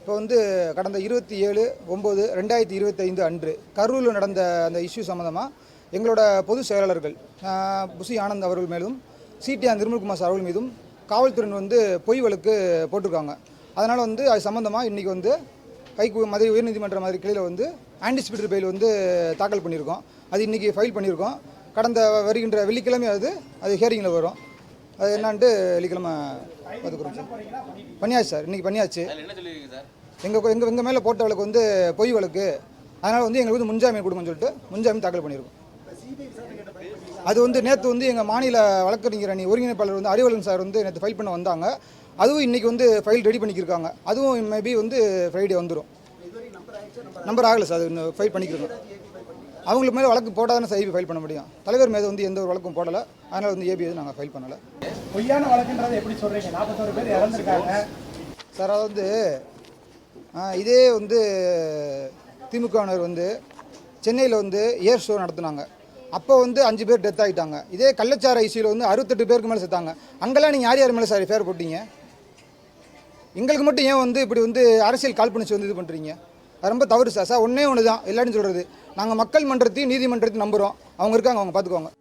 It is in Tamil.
இப்போ வந்து கடந்த 27/9/2025 அன்று கரூரில் நடந்த அந்த இஷ்யூ சம்மந்தமாக எங்களோட பொதுச் செயலாளர்கள் புசி ஆனந்த் அவர்கள் மேலும் சிடிஆர் நிர்மல்குமார் சார் அவர்கள் மீதும் காவல்துறை வந்து பொய் வழக்கு போட்டிருக்காங்க. அதனால் வந்து அது சம்மந்தமாக இன்றைக்கி வந்து மதுரை உயர்நீதிமன்ற மாதிரி கிளையில் வந்து ஆன்டிசிபேட்டரி பெயில் வந்து தாக்கல் பண்ணியிருக்கோம். அது இன்றைக்கி ஃபைல் பண்ணியிருக்கோம். கடந்த வருகின்ற வெள்ளிக்கிழமை அது ஹியரிங்கில் வரும். அது என்னான்ட்டு வெள்ளிக்கிழமை பார்த்துக்குறோம் சார். பண்ணியாச்சு சார், இன்றைக்கி பண்ணியாச்சு. எங்கள் மேலே போட்ட வழக்கு வந்து பொய் வழக்கு. அதனால் வந்து எங்களுக்கு வந்து முன்ஜாமீன் கொடுங்கன்னு சொல்லிட்டு முன்ஜாமீன் தாக்கல் பண்ணியிருக்கோம். அது வந்து நேற்று வந்து எங்கள் மாநில வழக்கறிஞர் அணி ஒருங்கிணைப்பாளர் வந்து அறிவலன் சார் வந்து நேற்று ஃபைல் பண்ண வந்தாங்க. அதுவும் இன்றைக்கி வந்து ஃபைல் ரெடி பண்ணிக்கிருக்காங்க. அதுவும் மேபி வந்து ஃப்ரைடே வந்துடும். நம்பர் ஆகலை சார், அது இன்னும் ஃபைல் பண்ணிக்கிறோம். அவங்களுக்கு மேலே வழக்கு போட்டால் தான் ஏபி ஃபைல் பண்ண முடியும். தலைவர் மீது வந்து எந்த ஒரு வழக்கும் போடலை. அதனால் வந்து ஏபி நாங்கள் ஃபைல் பண்ணலை. பொய்யான வழக்குன்றதை எப்படி சொல்கிறீங்க? 41 பேர் இறந்துருக்காங்க சார். அதாவது இதே வந்து திமுகவினர் வந்து சென்னையில் வந்து ஏர் ஷோ நடத்துனாங்க. அப்போ வந்து 5 பேர் டெத் ஆகிட்டாங்க. இதே கள்ளச்சார இஷ்யூவில் வந்து 68 பேருக்கு மேலே செத்தாங்க. அங்கெல்லாம் நீங்கள் யார் மேலே சார் ஃபேர் போட்டீங்க? எங்களுக்கு மட்டும் ஏன் வந்து இப்படி வந்து அரசியல் காழ்ப்புணர்ச்சி வந்து இது பண்ணுறீங்க? அது ரொம்ப தவறு சார். ஒன்றே ஒன்று தான் எல்லாரும் சொல்கிறது, நாங்கள் மக்கள் மன்றத்தையும் நீதிமன்றத்தையும் நம்புகிறோம். அவங்க இருக்காங்க, அவங்க பார்த்துக்குவாங்க.